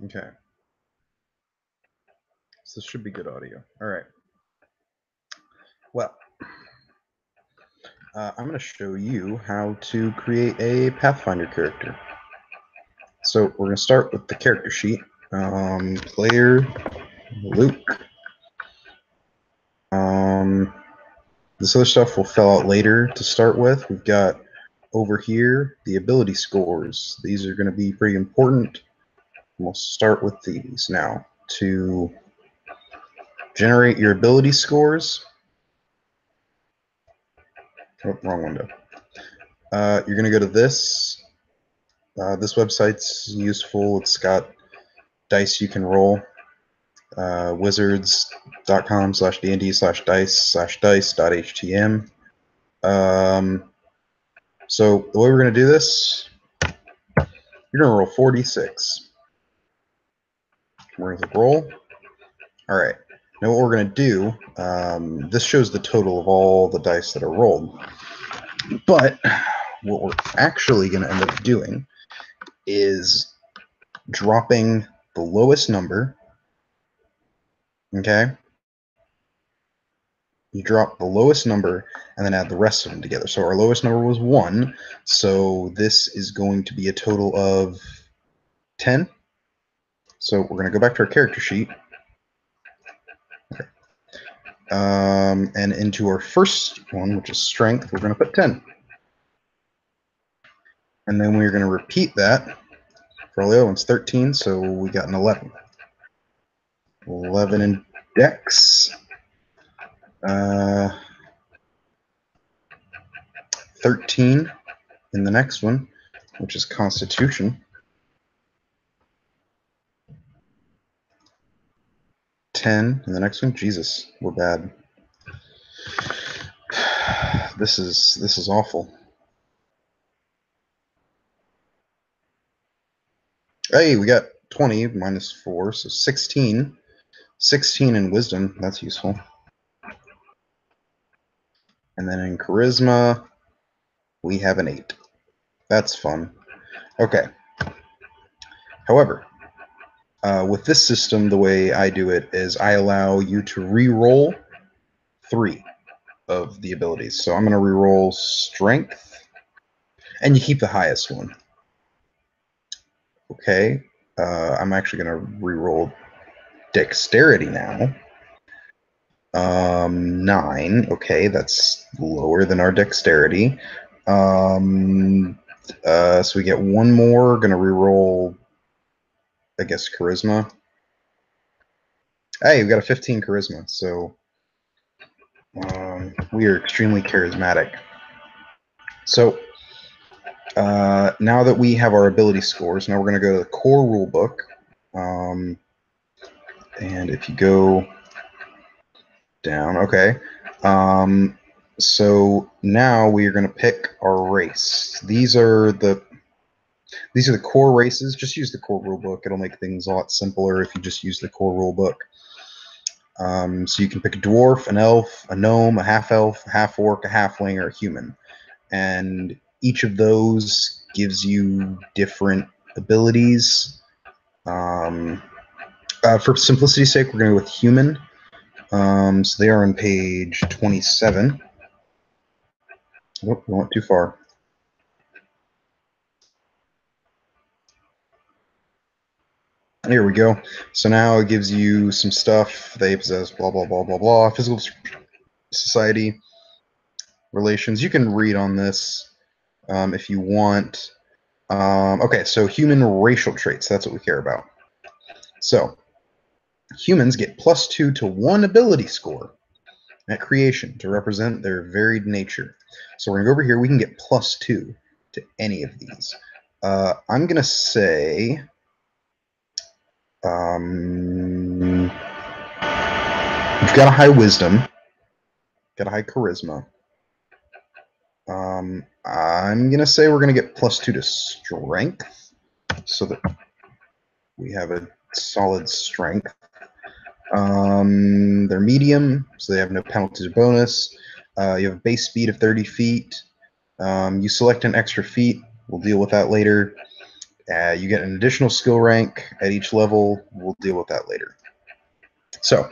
Okay. So this should be good audio. All right. Well, I'm going to show you how to create a Pathfinder character. So we're going to start with the character sheet. Player Luke. This other stuff we'll fill out later to start with. We've got over here the ability scores. These are going to be pretty important. We'll start with these now. To generate your ability scores. Oh, wrong window. You're going to go to this. This website's useful. It's got dice you can roll. wizards.com/dnd/dice/dice.htm. So the way we're going to do this, you're going to roll 4d6. We're going to click roll. All right. Now what we're going to do, this shows the total of all the dice that are rolled. But what we're actually going to end up doing is dropping the lowest number. Okay? You drop the lowest number and then add the rest of them together. So our lowest number was 1. So this is going to be a total of 10. So we're going to go back to our character sheet. Okay. And into our first one, which is strength, we're going to put 10. And then we're going to repeat that for all the other ones. 13, so we got an 11. 11 in dex. 13 in the next one, which is constitution. 10 in the next one. Jesus, we're bad. This is awful. Hey, we got 20 minus 4, so 16. 16 in wisdom, that's useful. And then in charisma, we have an 8. That's fun. Okay. However, with this system, the way I do it is I allow you to re-roll 3 of the abilities. So I'm going to re-roll strength, and you keep the highest one. Okay. I'm actually going to re-roll dexterity now. 9. Okay, that's lower than our dexterity. So we get one more. Going to re-roll, I guess, charisma. Hey, we got a 15 charisma, so we are extremely charismatic. So now that we have our ability scores, now we're going to go to the core rule book. And if you go down, okay. So now we are going to pick our race. These are the core races. Just use the core rule book. It'll make things a lot simpler if you just use the core rule book. So you can pick a dwarf, an elf, a gnome, a half-elf, a half-orc, a halfling, or a human. And each of those gives you different abilities. For simplicity's sake, we're going to go with human. So they are on page 27. Oh, we went too far. Here we go. So now it gives you some stuff. They possess blah, blah, blah, blah, blah. Physical society relations. You can read on this if you want. Okay, so human racial traits. That's what we care about. So humans get +2 to 1 ability score at creation to represent their varied nature. So we're going to go over here. We can get +2 to any of these. I'm going to say... we've got a high wisdom, got a high charisma. I'm gonna say we're gonna get +2 to strength, so that we have a solid strength. They're medium, so they have no penalties or bonus. You have a base speed of 30 feet. You select an extra feat. We'll deal with that later. You get an additional skill rank at each level. We'll deal with that later. So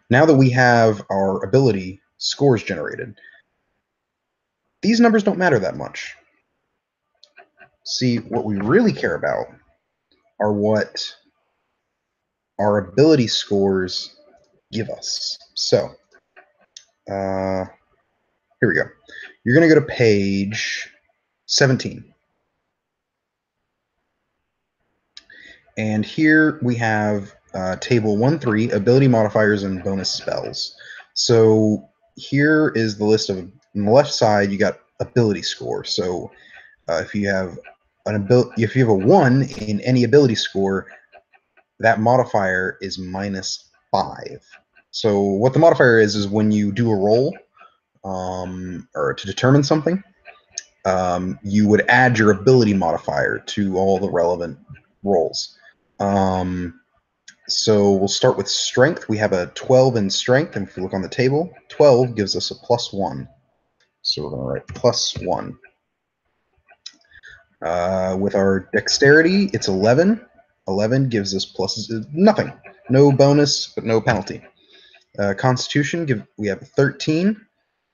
now that we have our ability scores generated, these numbers don't matter that much. See, what we really care about are what our ability scores give us. So here we go. You're going to go to page 17. And here we have table 1-3, ability modifiers and bonus spells. So here is the list of, on the left side, you got ability score. So if you have if you have a 1 in any ability score, that modifier is -5. So what the modifier is when you do a roll, or to determine something, you would add your ability modifier to all the relevant rolls. So we'll start with strength. We have a 12 in strength, and if you look on the table, 12 gives us a +1. So we're going to write +1. With our dexterity, it's 11. 11 gives us nothing. No bonus, but no penalty. Constitution, we have a 13.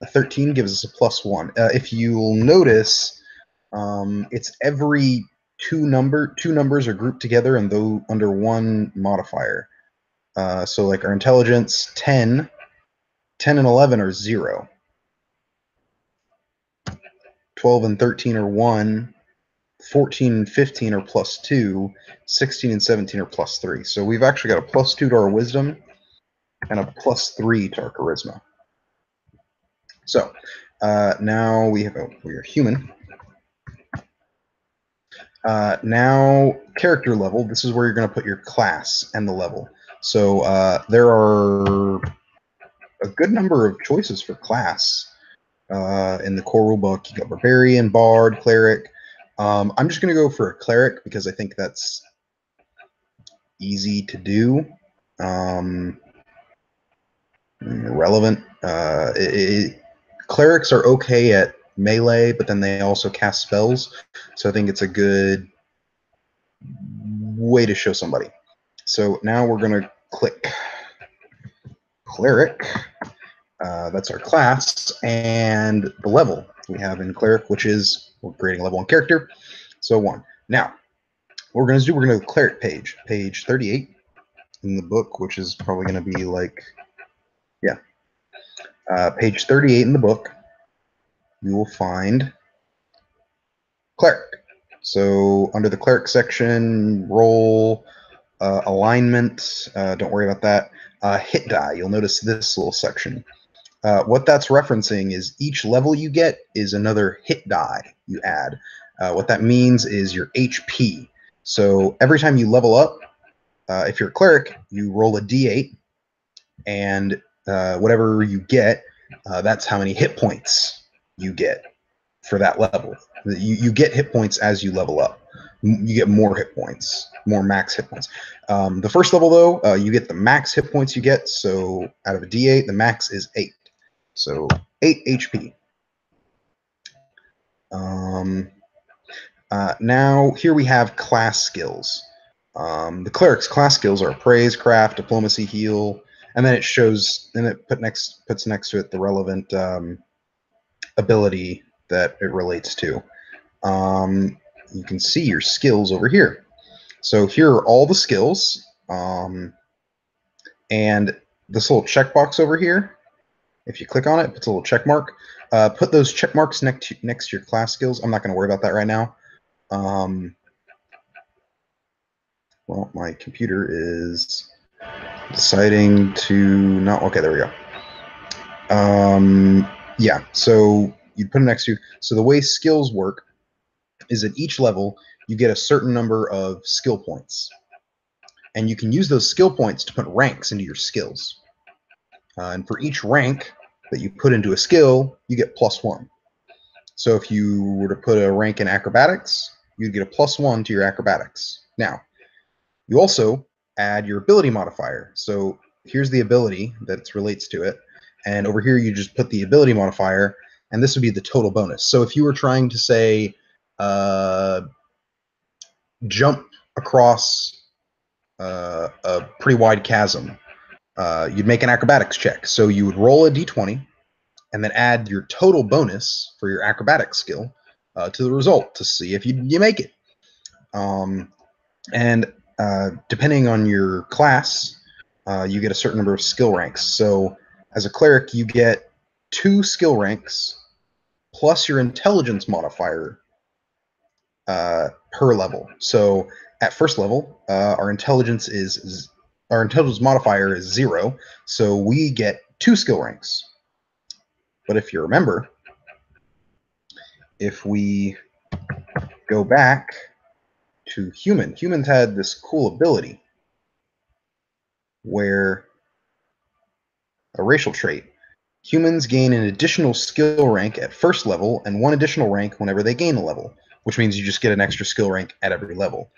A 13 gives us a +1. If you'll notice, it's every two numbers are grouped together and though under one modifier. So like our intelligence, 10 and 11 are 0. 12 and 13 are 1. 14 and 15 are +2. 16 and 17 are +3. So we've actually got a +2 to our wisdom and a +3 to our charisma. So now we are human. Now character level. This is where you're going to put your class and the level. So there are a good number of choices for class in the core rulebook. You got barbarian, bard, cleric. I'm just going to go for a cleric because I think that's easy to do. Relevant. Clerics are okay at melee, but then they also cast spells. So I think it's a good way to show somebody. So now we're going to click cleric. That's our class and the level we have in cleric, which is we're creating a level 1 character. So 1. Now, what we're going to do, we're going to go to cleric page 38 in the book, which is probably going to be like, yeah, page 38 in the book. You will find cleric. So under the cleric section, roll, alignment, don't worry about that. Hit die, you'll notice this little section. What that's referencing is each level you get is another hit die you add. What that means is your HP. So every time you level up, if you're a cleric, you roll a d8, and whatever you get, that's how many hit points you get for that level. You get hit points as you level up. You get more hit points, more max hit points. The first level, though, you get the max hit points you get. So out of a d8, the max is 8. So 8 HP. Now here we have class skills. The cleric's class skills are appraise, craft, diplomacy, heal, and then it shows, and it puts next to it the relevant ability that it relates to. You can see your skills over here. So here are all the skills, and this little checkbox over here, if you click on it, it puts a little check mark. Put those check marks next to your class skills. I'm not going to worry about that right now. Well, my computer is deciding to not. Okay, there we go. Yeah, so you put it next to. So the way skills work is at each level you get a certain number of skill points, and you can use those skill points to put ranks into your skills. And for each rank that you put into a skill, you get +1. So if you were to put a rank in acrobatics, you'd get a +1 to your acrobatics. Now, you also add your ability modifier. So here's the ability that relates to it. And over here, you just put the ability modifier, and this would be the total bonus. So if you were trying to say, jump across a pretty wide chasm, you'd make an acrobatics check. So you would roll a d20 and then add your total bonus for your acrobatics skill to the result to see if you make it. And depending on your class, you get a certain number of skill ranks. So as a cleric, you get 2 skill ranks plus your intelligence modifier per level. So at first level, our intelligence modifier is 0, so we get 2 skill ranks. But if you remember, if we go back to humans had this cool ability where a racial trait. Humans gain an additional skill rank at first level and 1 additional rank whenever they gain a level, which means you just get an extra skill rank at every level.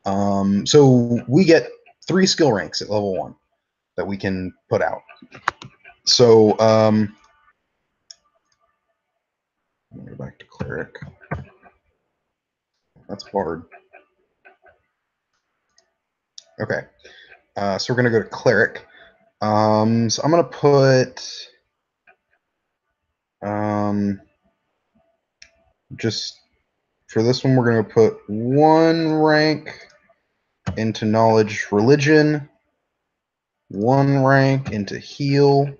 So we get 3 skill ranks at level 1 that we can put out. So let me go back to cleric. That's hard. Okay, so we're gonna go to cleric. So I'm gonna put just for this one, we're gonna put 1 rank into knowledge religion, 1 rank into heal,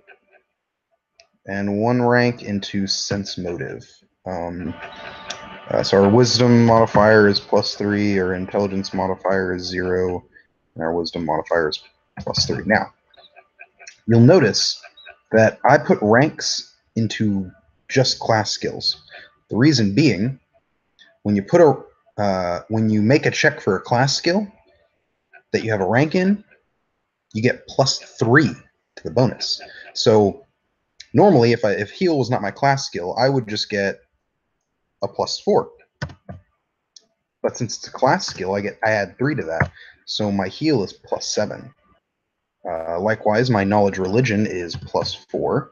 and 1 rank into sense motive. So our wisdom modifier is +3, our intelligence modifier is 0, and our wisdom modifier is +3. Now, you'll notice that I put ranks into just class skills. The reason being, when you make a check for a class skill that you have a rank in, you get +3 to the bonus. So normally, if heal was not my class skill, I would just get a +4. But since it's a class skill, I add 3 to that. So my heal is +7. Likewise, my knowledge religion is +4,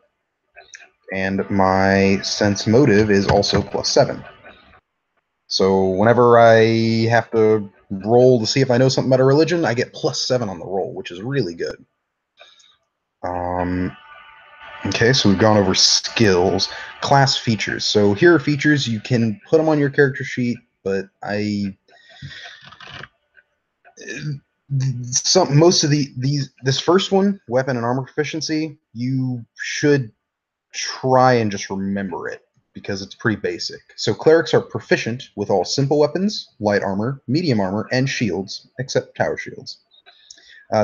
and my sense motive is also +7. So whenever I have to roll to see if I know something about a religion, I get +7 on the roll, which is really good. Okay, so we've gone over skills, class features. So here are features, you can put them on your character sheet, but most of this first one, weapon and armor proficiency, you should try and just remember it because it's pretty basic. So clerics are proficient with all simple weapons, light armor, medium armor, and shields, except tower shields.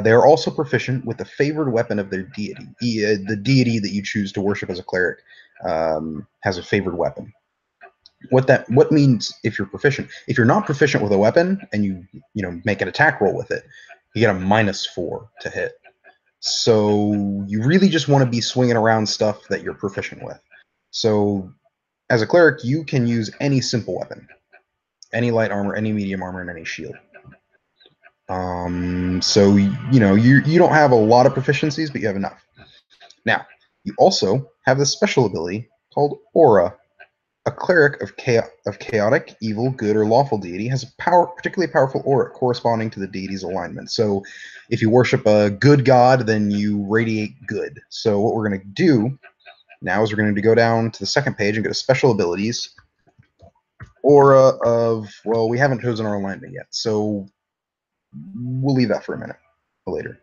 They are also proficient with the favored weapon of their deity. The deity that you choose to worship as a cleric has a favored weapon. What means if you're proficient? If you're not proficient with a weapon and you make an attack roll with it, you get a -4 to hit. So you really just want to be swinging around stuff that you're proficient with. So as a cleric, you can use any simple weapon, any light armor, any medium armor, and any shield. So you don't have a lot of proficiencies, but you have enough. Now, you also have this special ability called Aura. A cleric of chaotic, evil, good, or lawful deity has a particularly powerful aura corresponding to the deity's alignment. So if you worship a good god, then you radiate good. So what we're going to do now is we're going to go down to the second page and go to special abilities. Aura of, well, we haven't chosen our alignment yet, so we'll leave that for a minute later.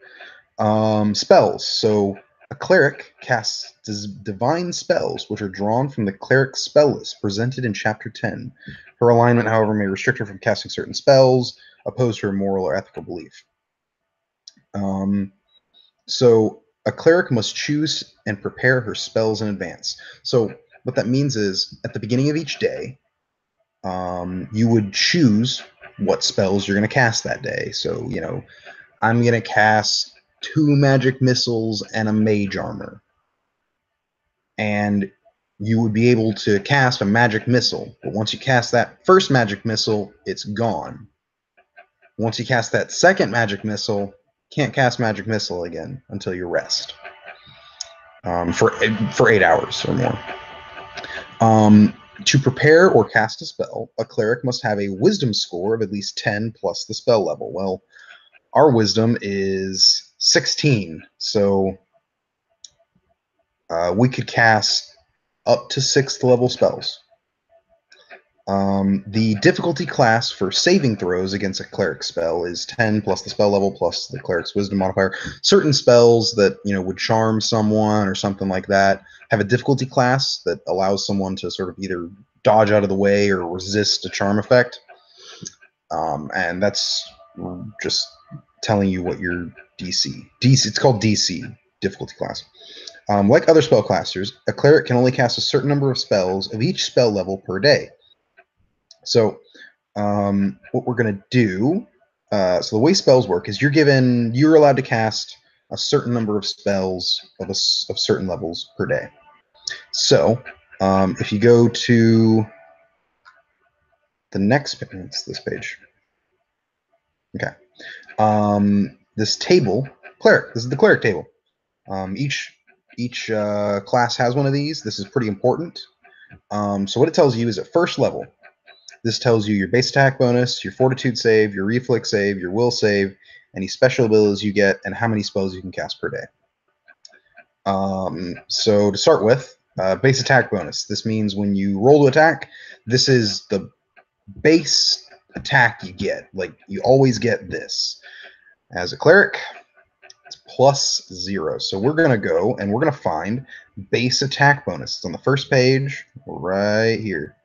Spells. So a cleric casts divine spells, which are drawn from the cleric's spell list presented in Chapter 10. Her alignment, however, may restrict her from casting certain spells, opposed to her moral or ethical belief. So a cleric must choose and prepare her spells in advance. So what that means is, at the beginning of each day, you would choose what spells you're going to cast that day. So, I'm going to cast 2 magic missiles and a mage armor. And you would be able to cast a magic missile. But once you cast that first magic missile, it's gone. Once you cast that second magic missile, can't cast magic missile again until you rest. For 8 hours or more. To prepare or cast a spell, a cleric must have a wisdom score of at least 10 plus the spell level. Well, our wisdom is 16, so we could cast up to 6th level spells. The difficulty class for saving throws against a cleric spell is 10 plus the spell level plus the cleric's wisdom modifier. Certain spells that would charm someone or something like that have a difficulty class that allows someone to sort of either dodge out of the way or resist a charm effect. And that's just telling you what your DC. It's called DC, difficulty class. Like other spell classes, a cleric can only cast a certain number of spells of each spell level per day. So what we're going to do, so the way spells work is you're allowed to cast a certain number of spells of certain levels per day. So if you go to the next page, it's this page. Okay. This table, cleric. This is the cleric table. Each class has one of these. This is pretty important. So what it tells you is at first level, this tells you your base attack bonus, your fortitude save, your reflex save, your will save, any special abilities you get, and how many spells you can cast per day. So to start with, base attack bonus. This means when you roll to attack, this is the base attack you get. Like, you always get this. As a cleric, it's +0. So we're going to go and we're going to find base attack bonus. It's on the first page right here.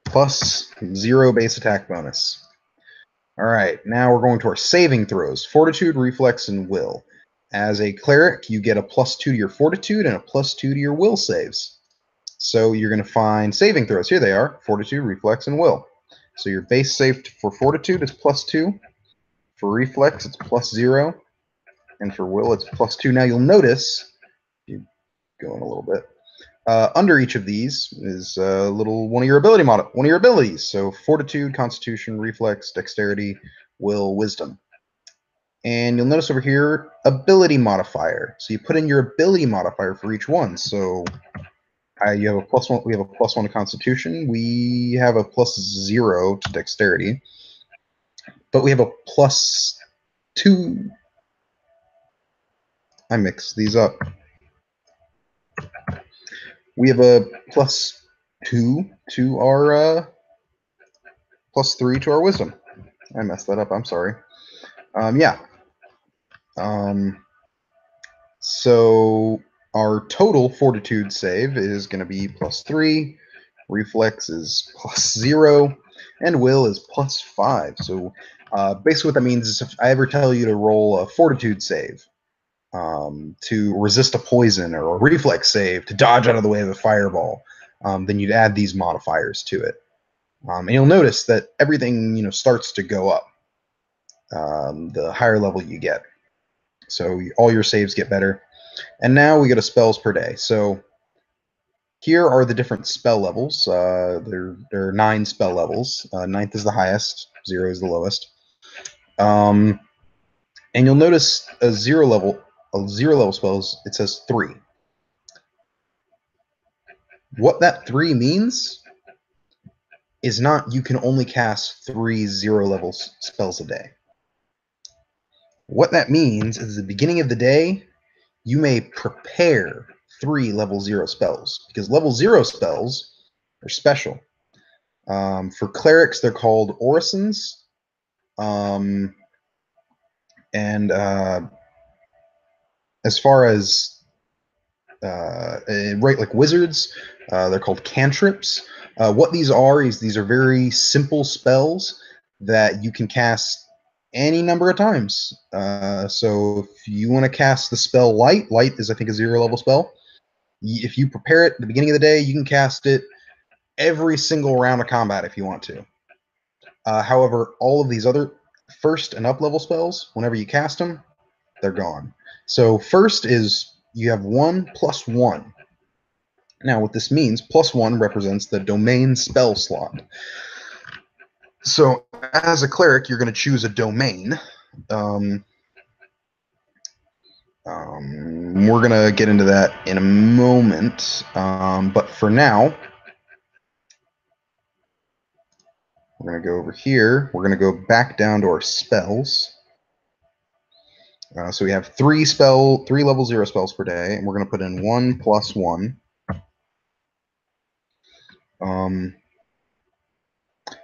+0 base attack bonus. All right, now we're going to our saving throws. Fortitude, reflex, and will. As a cleric, you get a +2 to your fortitude and a +2 to your will saves. So you're going to find saving throws. Here they are, fortitude, reflex, and will. So your base save for fortitude is +2. For reflex, it's +0. And for will, it's +2. Now you'll notice, you go in a little bit, under each of these is a little one of your abilities. So fortitude, constitution, reflex, dexterity, will, wisdom. And you'll notice over here, ability modifier. So you put in your ability modifier for each one. So you have a +1. We have a +1 to constitution. We have a +0 to dexterity. But we have a +2. I mixed these up. We have a +2 to our +3 to our wisdom. I messed that up. I'm sorry. Yeah. So our total fortitude save is going to be +3. Reflex is +0, and will is +5. So basically, what that means is if I ever tell you to roll a fortitude save to resist a poison, or a reflex save to dodge out of the way of a fireball, then you'd add these modifiers to it. And you'll notice that everything starts to go up the higher level you get. So all your saves get better. And now we go to spells per day. So here are the different spell levels. There are 9 spell levels. 9th is the highest, 0 is the lowest. And you'll notice a zero level spells, it says 3. What that 3 means is not you can only cast 3 0-level spells a day. What that means is at the beginning of the day, you may prepare 3 level 0 spells, because level 0 spells are special. For clerics, they're called orisons. And as far as like wizards, they're called cantrips. What these are is these are very simple spells that you can cast any number of times. So if you want to cast the spell light is, I think, a 0-level spell. If you prepare it at the beginning of the day, you can cast it every single round of combat if you want to. However, all of these other first and up level spells, whenever you cast them, they're gone. So first is you have 1 + 1. Now what this means, +1 represents the domain spell slot. So as a cleric, you're going to choose a domain. We're going to get into that in a moment, but for now, we're going to go over here. We're going to go back down to our spells. So we have three level 0 spells per day, and we're going to put in 1 plus 1.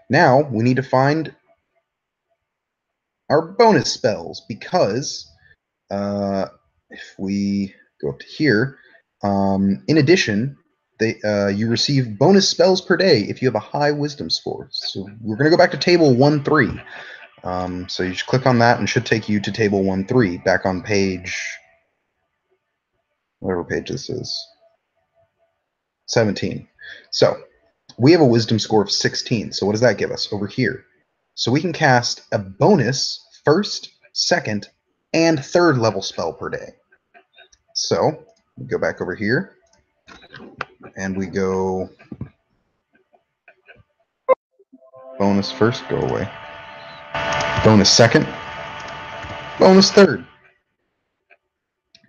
Now we need to find our bonus spells, because if we go up to here, in addition, you receive bonus spells per day if you have a high wisdom score. So we're going to go back to table 1-3. So you just click on that and it should take you to table 1-3, back on page, whatever page this is, 17. So we have a wisdom score of 16. So what does that give us over here? So we can cast a bonus first, second, and third level spell per day. So we go back over here and we go bonus first, go away. Bonus second, bonus third.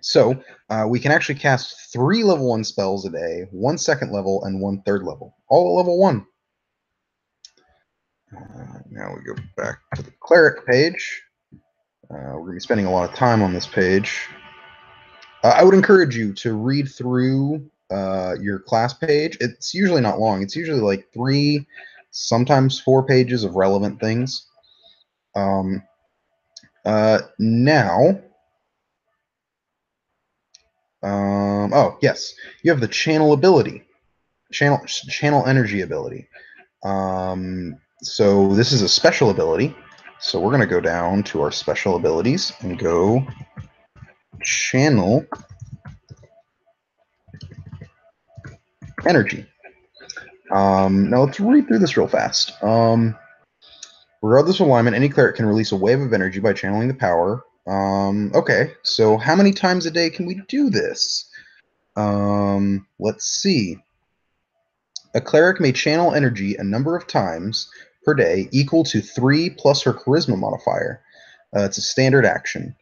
So we can actually cast 3 level 1 spells a day, 1 second level, and 1 third level, all at level 1. Now we go back to the cleric page. We're going to be spending a lot of time on this page. I would encourage you to read through your class page. It's usually not long. It's usually like 3, sometimes 4 pages of relevant things. Now, oh yes, you have the channel ability, channel energy ability. So this is a special ability. So we're going to go down to our special abilities and go channel energy. Now let's read through this real fast. Regardless of alignment, any cleric can release a wave of energy by channeling the power. Okay, so how many times a day can we do this? Let's see. A cleric may channel energy a number of times per day equal to 3 plus her charisma modifier. It's a standard action.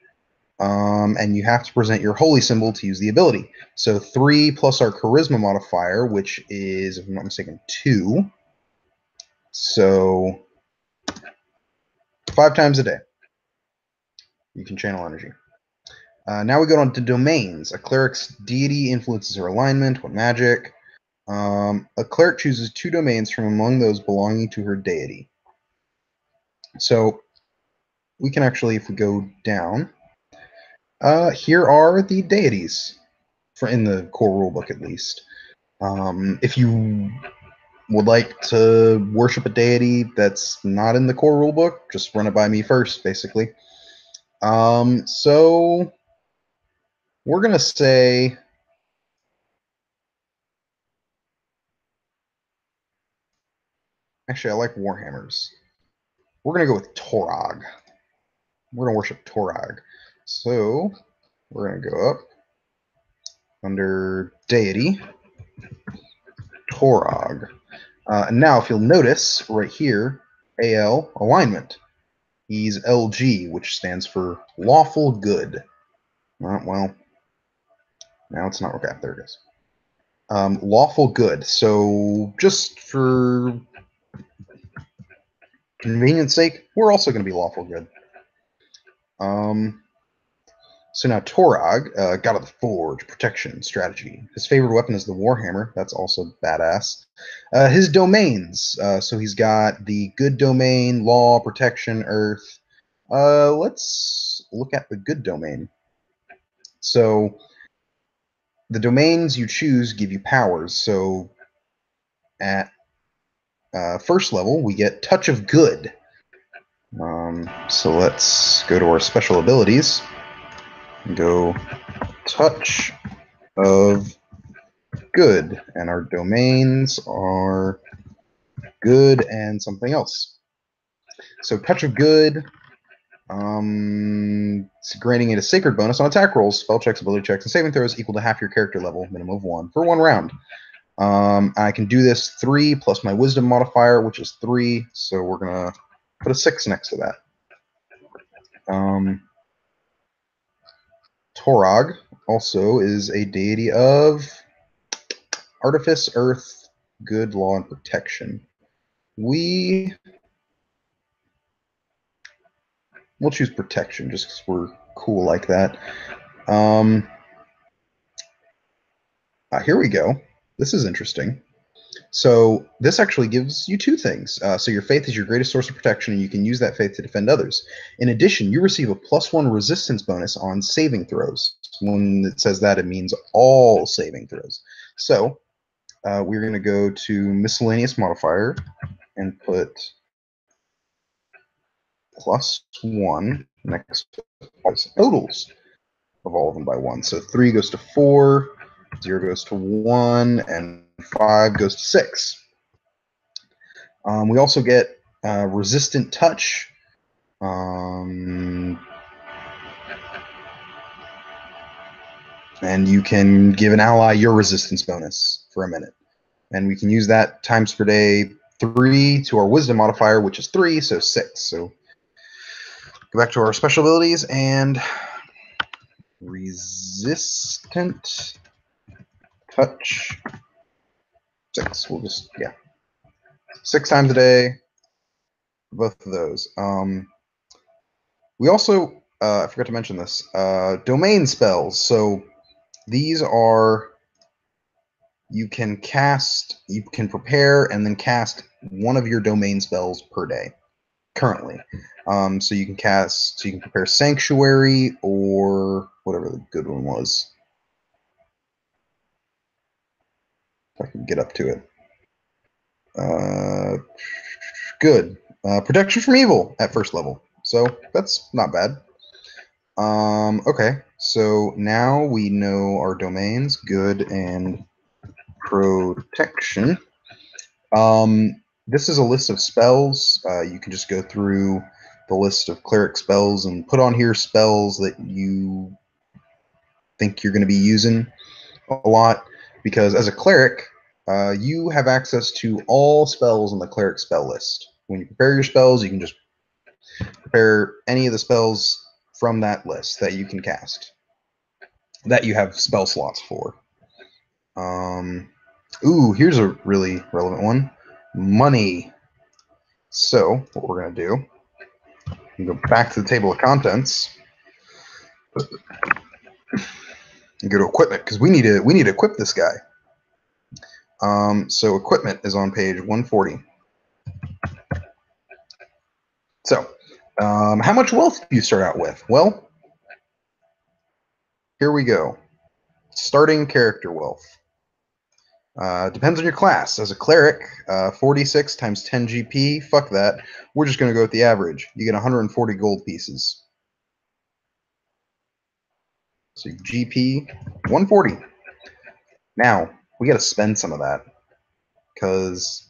And you have to present your holy symbol to use the ability. So 3 plus our charisma modifier, which is, if I'm not mistaken, 2. So 5 times a day you can channel energy. Now we go on to domains. A cleric's deity influences her alignment. What magic? A cleric chooses 2 domains from among those belonging to her deity. So we can actually, if we go down, here are the deities, in the core rulebook at least. If you would like to worship a deity that's not in the core rulebook, just run it by me first, basically. So we're going to say actually, I like Warhammers. We're going to go with Torag. We're going to worship Torag. So we're going to go up under Deity, Torag. And now, if you'll notice right here, AL alignment. He's LG, which stands for Lawful Good. Well, now it's not okay. There it is. Lawful Good. So just for convenience sake, we're also going to be Lawful Good. So now Torag, God of the Forge, protection, strategy. His favorite weapon is the Warhammer. That's also badass. His domains. So he's got the good domain, law, protection, earth. Let's look at the good domain. So the domains you choose give you powers. So at first level, we get Touch of Good. So let's go to our special abilities and go Touch of Good, and our domains are good and something else. So Touch of Good, it's granting it a sacred bonus on attack rolls, spell checks, ability checks, and saving throws equal to half your character level, minimum of 1, for 1 round. I can do this 3 plus my wisdom modifier, which is 3, so we're going to put a 6 next to that. Torog also is a deity of artifice, earth, good, law, and protection. We'll choose protection just because we're cool like that. Here we go. This is interesting. So this actually gives you two things. So your faith is your greatest source of protection, and you can use that faith to defend others. In addition, you receive a +1 resistance bonus on saving throws. When it says that, it means all saving throws. So we're going to go to miscellaneous modifier and put +1 next to totals of all of them by 1. So 3 goes to 4, 0 goes to 1, and 5 goes to 6. We also get resistant touch. And you can give an ally your resistance bonus for a minute. And we can use that times per day 3 to our wisdom modifier, which is 3, so 6. So go back to our special abilities and resistant touch 6. We'll just, 6 times a day, both of those. We also, I forgot to mention this, domain spells. So these are, you can prepare and then cast one of your domain spells per day currently. So you can prepare Sanctuary or whatever the good one was. If I can get up to it. Good. Protection from evil at first level. So that's not bad. Okay, so now we know our domains, good and protection. This is a list of spells. You can just go through the list of cleric spells and put on here spells that you think you're going to be using a lot, because as a cleric, you have access to all spells on the cleric spell list. When you prepare your spells, you can just prepare any of the spells from that list that you can cast, that you have spell slots for. Ooh, here's a really relevant one. Money. So what we're going to do, we go back to the table of contents and go to equipment, because we need to equip this guy. So equipment is on page 140. So how much wealth do you start out with? Well, here we go. Starting character wealth. Depends on your class. As a cleric, 46 times 10 GP, fuck that. We're just going to go with the average. You get 140 gold pieces. So GP, 140. Now, we got to spend some of that, because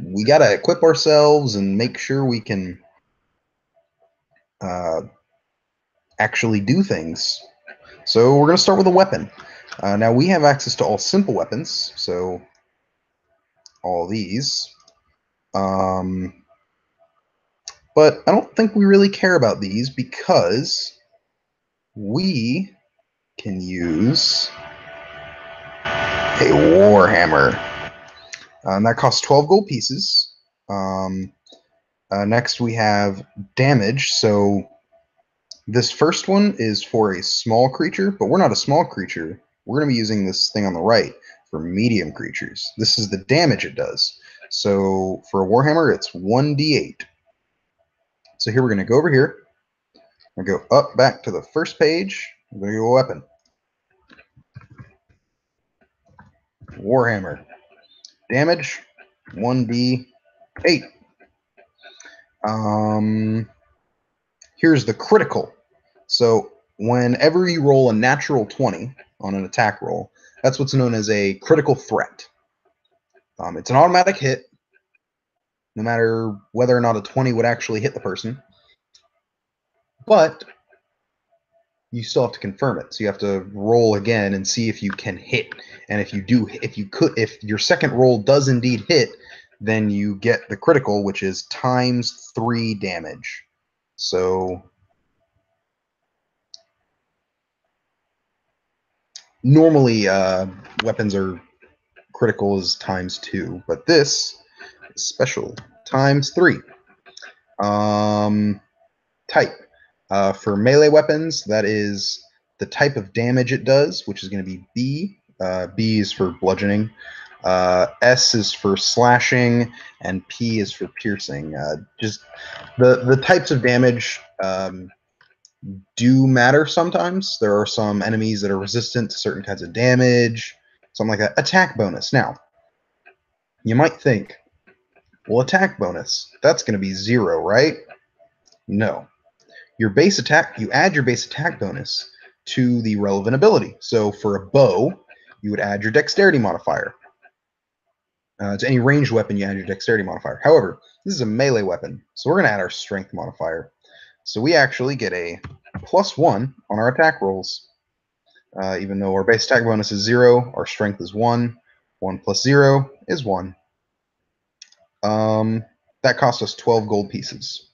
we got to equip ourselves and make sure we can actually do things. So we're going to start with a weapon. Now, we have access to all simple weapons, so all these. But I don't think we really care about these, because we can use a Warhammer. And that costs 12 gold pieces. Next we have damage. So this first one is for a small creature, but we're not a small creature. We're going to be using this thing on the right for medium creatures. This is the damage it does. So for a Warhammer, it's 1d8. So here we're going to go over here. I'm going to go up back to the first page. I'm going to go weapon. Warhammer. Damage, 1d8. Here's the critical. So whenever you roll a natural 20 on an attack roll, that's what's known as a critical threat. It's an automatic hit, no matter whether or not a 20 would actually hit the person. But you still have to confirm it. So you have to roll again and see if you can hit. And if if your second roll does indeed hit, then you get the critical, which is times 3 damage. So normally weapons are critical is ×2, but this is special ×3. Type. For melee weapons, that is the type of damage it does, which is going to be B. B is for bludgeoning. S is for slashing, and P is for piercing. Just the types of damage do matter sometimes. There are some enemies that are resistant to certain kinds of damage, something like that. Attack bonus. Now, you might think, well, attack bonus, that's going to be 0, right? No. Your base attack, you add your base attack bonus to the relevant ability. So for a bow, you would add your dexterity modifier. To any ranged weapon, you add your dexterity modifier. However, this is a melee weapon, so we're going to add our strength modifier. So we actually get a +1 on our attack rolls. Even though our base attack bonus is 0, our strength is 1. 1 plus 0 is 1. That cost us 12 gold pieces.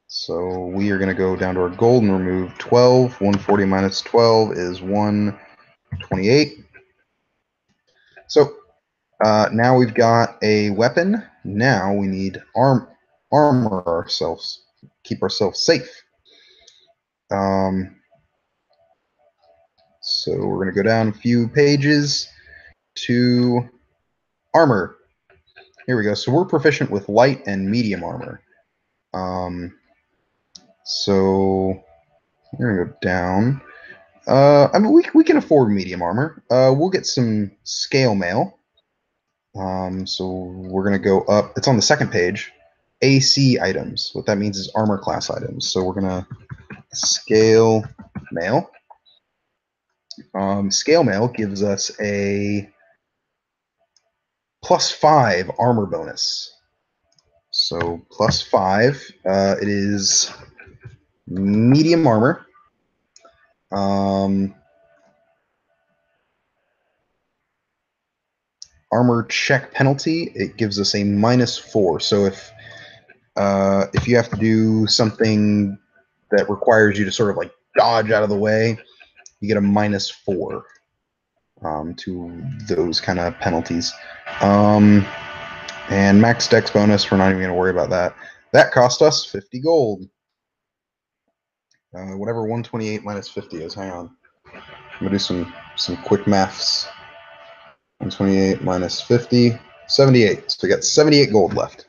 So we are going to go down to our gold and remove 12. 140 minus 12 is 128. So now we've got a weapon. Now we need armor ourselves, keep ourselves safe. So we're going to go down a few pages to armor. Here we go. So we're proficient with light and medium armor. So we're going to go down. I mean, we can afford medium armor. We'll get some scale mail. So we're going to go up. It's on the second page. AC items. What that means is armor class items. So we're going to scale mail. Scale mail gives us a +5 armor bonus. So +5. It is medium armor. Armor check penalty, it gives us a -4. So if you have to do something that requires you to sort of like dodge out of the way, you get a -4 to those kind of penalties. And max dex bonus, we're not even going to worry about that. That cost us 50 gold. Whatever 128 minus 50 is. Hang on. I'm going to do some quick maths. 128 minus 50, 78. So we got 78 gold left.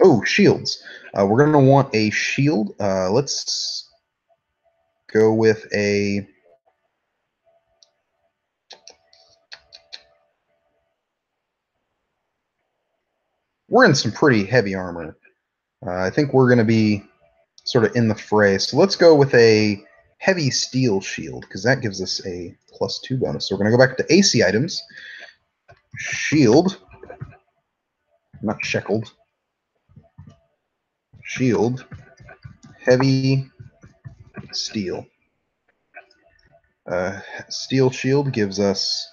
Oh, shields. We're going to want a shield. Let's go with a... We're in some pretty heavy armor. I think we're going to be sort of in the fray. So let's go with a heavy steel shield, because that gives us a +2 bonus. So we're going to go back to AC items. Shield. Not sheckled. Shield. Heavy steel. Steel shield gives us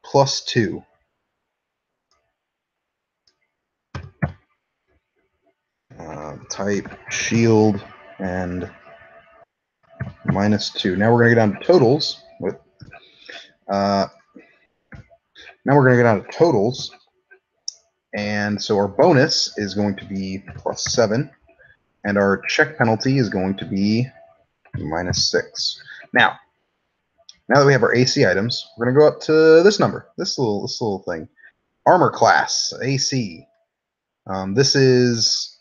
+2. Type shield and -2. Now we're going to get down to totals. Now we're going to get down to totals. And so our bonus is going to be +7. And our check penalty is going to be -6. Now that we have our AC items, we're going to go up to this number, this little thing. Armor class, AC. This is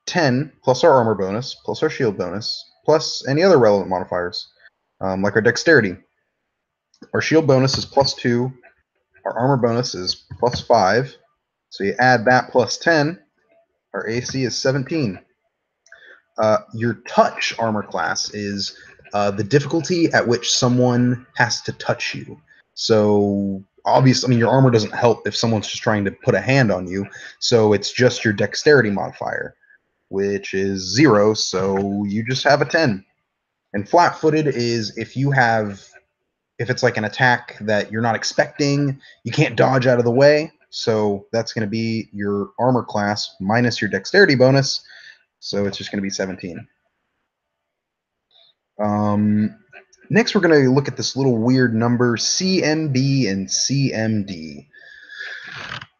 10 plus our armor bonus, plus our shield bonus, plus any other relevant modifiers, like our dexterity. Our shield bonus is +2. Our armor bonus is +5. So you add that +10. Our AC is 17. Your touch armor class is the difficulty at which someone has to touch you. So obviously, I mean, your armor doesn't help if someone's just trying to put a hand on you. So it's just your dexterity modifier, which is 0. So you just have a 10. And flat-footed is if it's like an attack that you're not expecting, you can't dodge out of the way. So that's going to be your armor class minus your dexterity bonus. So it's just going to be 17. Next, we're going to look at this little weird number, CMB and CMD.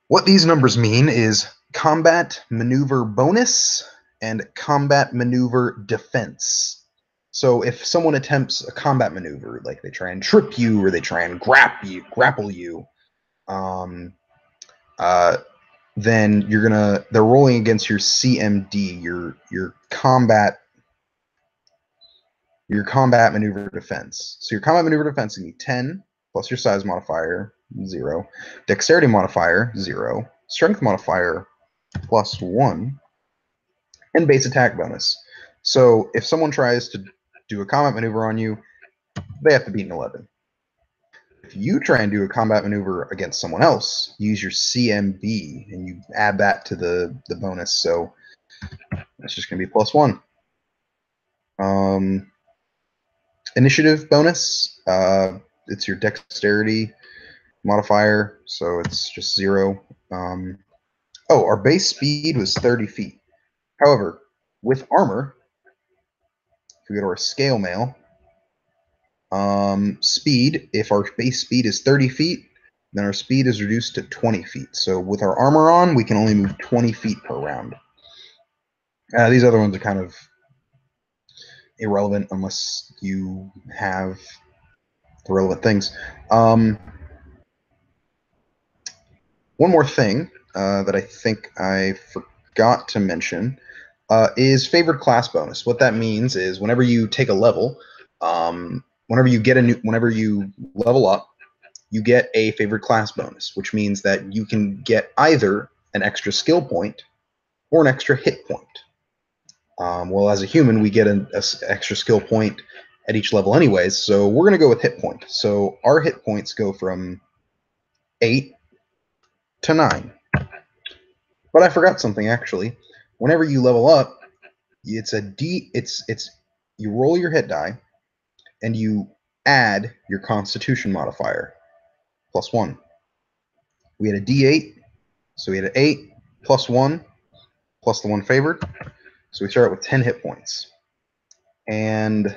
What these numbers mean is combat maneuver bonus and combat maneuver defense. So if someone attempts a combat maneuver, like they try and trip you or they try and grapple you, then they're rolling against your CMD, your combat maneuver defense. So your combat maneuver defense, you need 10 plus your size modifier, 0, dexterity modifier, 0, strength modifier, +1, and base attack bonus. So if someone tries to do a combat maneuver on you, they have to beat an 11. If you try and do a combat maneuver against someone else, use your CMB and you add that to the bonus. So it's just going to be +1. Initiative bonus, it's your dexterity modifier, so it's just 0. Our base speed was 30 feet. However, with armor, if we go to our scale mail, speed, if our base speed is 30 feet, then our speed is reduced to 20 feet. So with our armor on, we can only move 20 feet per round. These other ones are kind of irrelevant unless you have the relevant things. One more thing that I think I forgot to mention is favored class bonus. What that means is whenever you take a level, whenever you level up, you get a favored class bonus, which means that you can get either an extra skill point or an extra hit point. Well, as a human, we get an extra skill point at each level anyways, so we're going to go with hit point. So our hit points go from 8 to 9. But I forgot something, actually. Whenever you level up, it's you roll your hit die, and you add your constitution modifier, +1. We had a D8, so we had an 8 +1 plus the 1 favored. So we start with 10 hit points. And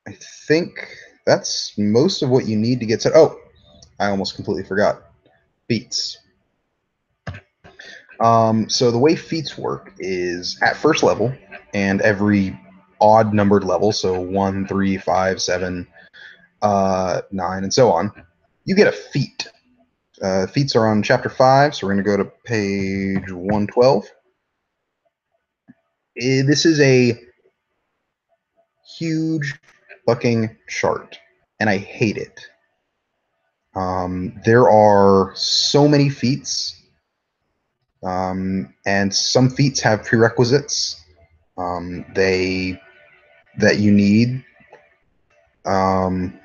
I think that's most of what you need to get set. Oh, I almost completely forgot. Feats. So the way feats work is at first level and every odd numbered level, so 1, 3, 5, 7, 9, and so on, you get a feat. Feats are on chapter 5, so we're going to go to page 112. This is a huge fucking chart, and I hate it. There are so many feats, and some feats have prerequisites that you need. And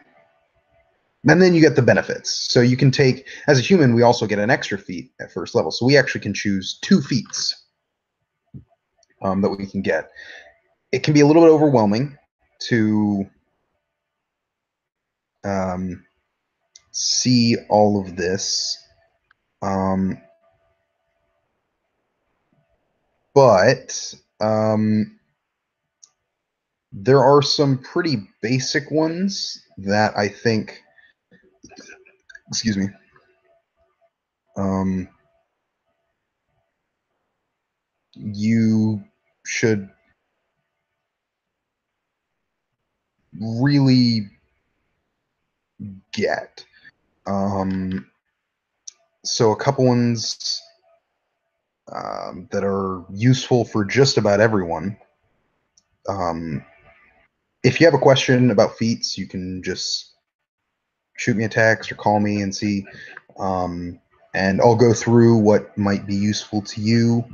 then you get the benefits. So you can take, as a human, we also get an extra feat at first level. So we actually can choose 2 feats that we can get. It can be a little bit overwhelming to see all of this. But there are some pretty basic ones that I think, excuse me, you should really get. So a couple ones that are useful for just about everyone. If you have a question about feats, you can just shoot me a text or call me and see. And I'll go through what might be useful to you.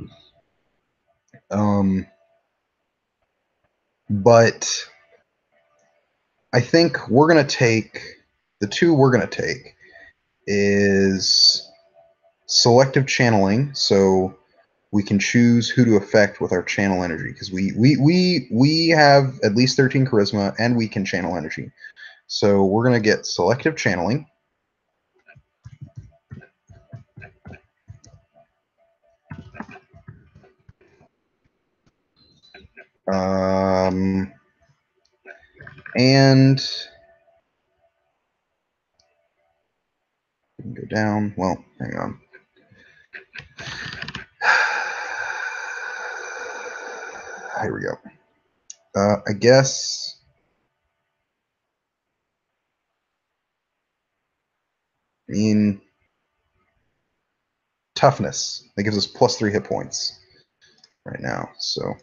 But I think we're going to take, the 2 we're going to take is selective channeling. So we can choose who to affect with our channel energy, because we have at least 13 charisma and we can channel energy. So we're going to get selective channeling. And we can go down. Well, hang on. Here we go. I guess. I mean, toughness. That gives us +3 hit points right now. So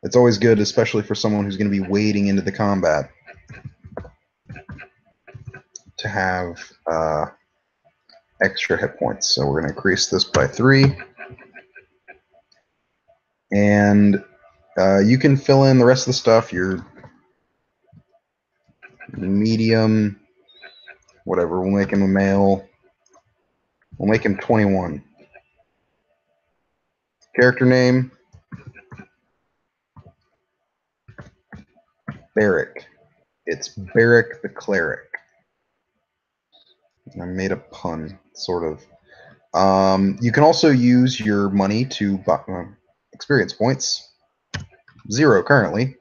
it's always good, especially for someone who's going to be wading into the combat, to have extra hit points. So we're going to increase this by 3. And you can fill in the rest of the stuff. Your medium, whatever. We'll make him a male. We'll make him 21. Character name, Barrick. It's Barrick the Cleric. I made a pun, sort of. You can also use your money to buy experience points. 0 currently.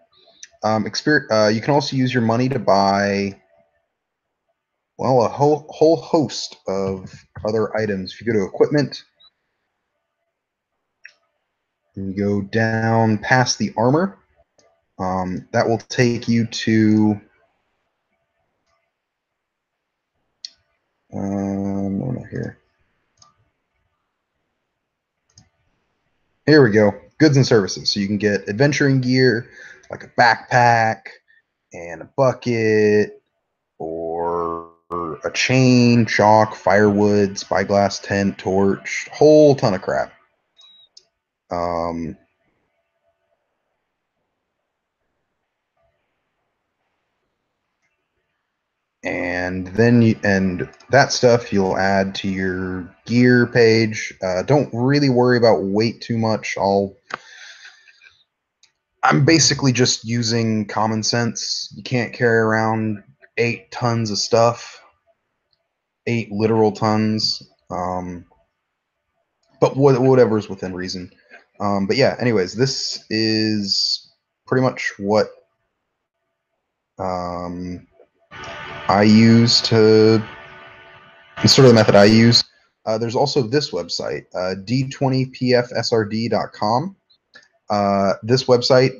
You can also use your money to buy, well, a whole host of other items. If you go to equipment, and you go down past the armor, that will take you to no, not here. Here we go. Goods and services. So you can get adventuring gear, like a backpack and a bucket, or a chain, chalk, firewood, spyglass tent, torch, whole ton of crap. And then and that stuff you'll add to your gear page. Don't really worry about weight too much. I'm basically just using common sense. You can't carry around 8 tons of stuff, 8 literal tons. But whatever's within reason. But yeah, anyways, this is pretty much what I use to, it's sort of the method I use. There's also this website, d20pfsrd.com. This website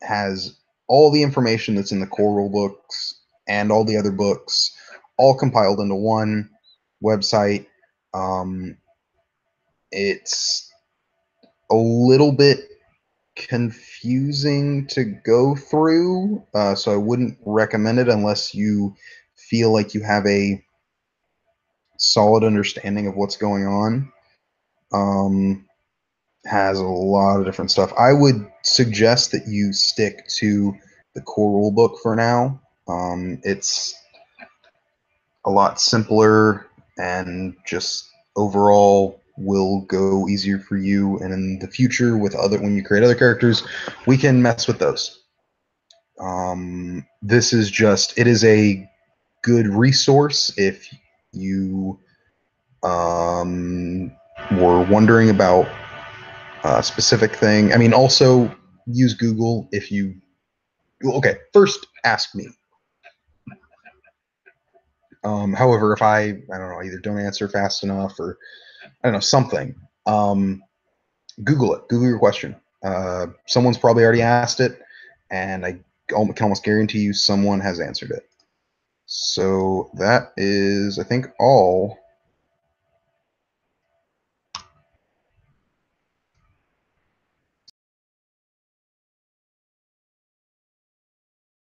has all the information that's in the core rule books and all the other books, all compiled into one website. It's a little bit confusing to go through, so I wouldn't recommend it unless you feel like you have a solid understanding of what's going on. Has a lot of different stuff. I would suggest that you stick to the core rule book for now. It's a lot simpler and just overall will go easier for you. And in the future, when you create other characters, we can mess with those. This is just, it is a good resource if you were wondering about a specific thing. I mean, also use Google if you. Okay, first ask me. However, if I don't know, either don't answer fast enough or I don't know something, Google it. Google your question. Someone's probably already asked it, and I can almost guarantee you someone has answered it. So that is, I think, all